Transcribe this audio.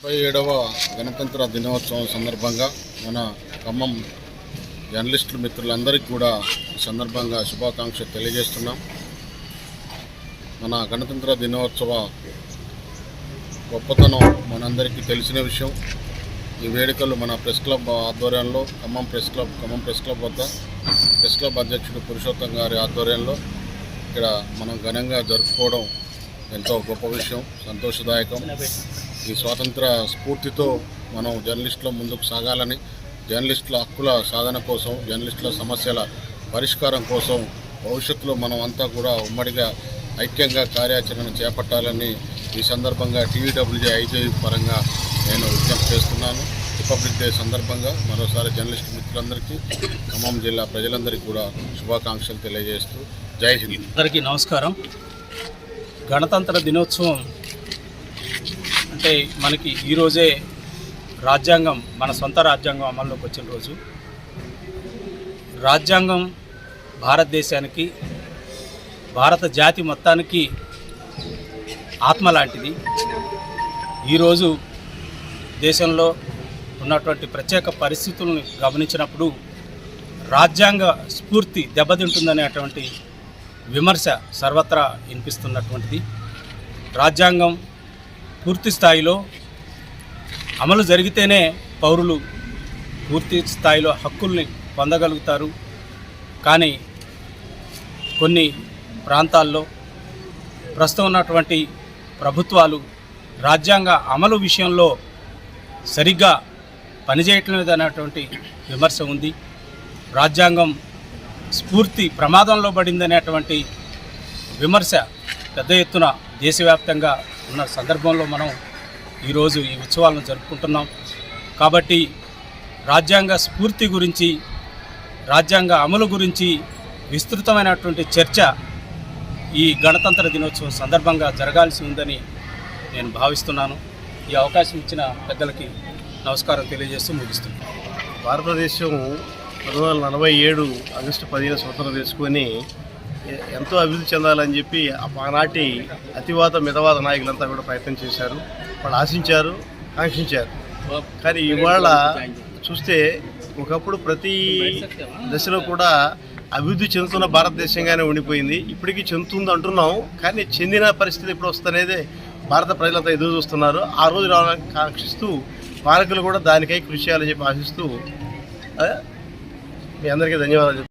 77వ గణతంత్ర దినోత్సవం సందర్భంగా మన ఖమ్మం జర్నలిస్టుల మిత్రులందరికీ కూడా ఈ సందర్భంగా శుభాకాంక్షలు తెలియజేస్తున్నాం. మన గణతంత్ర దినోత్సవ గొప్పతనం మనందరికీ తెలిసిన విషయం. ఈ వేడుకలు మన ప్రెస్ క్లబ్ ఆధ్వర్యంలో ఖమ్మం ప్రెస్ క్లబ్ వద్ద ప్రెస్ క్లబ్ అధ్యక్షుడు పురుషోత్తం గారి ఆధ్వర్యంలో ఇక్కడ మనం ఘనంగా జరుపుకోవడం ఎంతో గొప్ప విషయం, సంతోషదాయకం. ఈ స్వాతంత్ర స్ఫూర్తితో మనం జర్నలిస్టుల ముందుకు సాగాలని, జర్నలిస్టుల హక్కుల సాధన కోసం, జర్నలిస్టుల సమస్యల పరిష్కారం కోసం భవిష్యత్తులో మనం అంతా కూడా ఉమ్మడిగా ఐక్యంగా కార్యాచరణ చేపట్టాలని ఈ సందర్భంగా TUWJ పరంగా నేను విజ్ఞప్తి చేస్తున్నాను. రిపబ్లిక్ డే సందర్భంగా మరోసారి జర్నలిస్టు మిత్రులందరికీ, ఖమ్మం జిల్లా ప్రజలందరికీ కూడా శుభాకాంక్షలు తెలియజేస్తూ జై హింద్. అందరికీ నమస్కారం. గణతంత్ర దినోత్సవం అంటే మనకి ఈరోజే రాజ్యాంగం, మన సొంత రాజ్యాంగం అమల్లోకి వచ్చిన రోజు. రాజ్యాంగం భారతదేశానికి, భారత జాతి మొత్తానికి ఆత్మ లాంటిది. ఈరోజు దేశంలో ఉన్నటువంటి ప్రత్యేక పరిస్థితులను గమనించినప్పుడు రాజ్యాంగ స్ఫూర్తి దెబ్బతింటుందనేటువంటి విమర్శ సర్వత్రా వినిపిస్తున్నటువంటిది. రాజ్యాంగం పూర్తి స్థాయిలో అమలు జరిగితేనే పౌరులు పూర్తి స్థాయిలో హక్కుల్ని పొందగలుగుతారు. కానీ కొన్ని ప్రాంతాల్లో ప్రస్తుతం ఉన్నటువంటి ప్రభుత్వాలు రాజ్యాంగ అమలు విషయంలో సరిగ్గా పనిచేయటం లేదనేటువంటి విమర్శ ఉంది. రాజ్యాంగం స్ఫూర్తి ప్రమాదంలో పడిందనేటువంటి విమర్శ పెద్ద ఎత్తున దేశవ్యాప్తంగా ఉన్న సందర్భంలో మనం ఈరోజు ఈ ఉత్సవాలను జరుపుకుంటున్నాం. కాబట్టి రాజ్యాంగ స్ఫూర్తి గురించి, రాజ్యాంగ అమలు గురించి విస్తృతమైనటువంటి చర్చ ఈ గణతంత్ర దినోత్సవం సందర్భంగా జరగాల్సి ఉందని నేను భావిస్తున్నాను. ఈ అవకాశం ఇచ్చిన పెద్దలకి నమస్కారం తెలియజేస్తూ ముగిస్తున్నాను. భారతదేశం 1947 ఆగస్టు 15 స్వతంత్రం తీసుకొని ఎంతో అభివృద్ధి చెందాలని చెప్పి ఆనాటి అతివాద మితవాద నాయకులంతా కూడా ప్రయత్నం చేశారు. వాళ్ళు ఆశించారు, కాంక్షించారు. కానీ ఇవాళ చూస్తే ఒకప్పుడు ప్రతి దశలో కూడా అభివృద్ధి చెందుతున్న భారతదేశంగానే ఉండిపోయింది. ఇప్పటికీ చెందుతుంది అంటున్నాం, కానీ చెందిన పరిస్థితి ఇప్పుడు వస్తనేదే భారత ప్రజలంతా ఎదురు చూస్తున్నారు. ఆ రోజు రావాలని కాంక్షిస్తూ పాలకులు కూడా దానికై కృషి చేయాలని చెప్పి ఆశిస్తూ మీ అందరికీ ధన్యవాదాలు.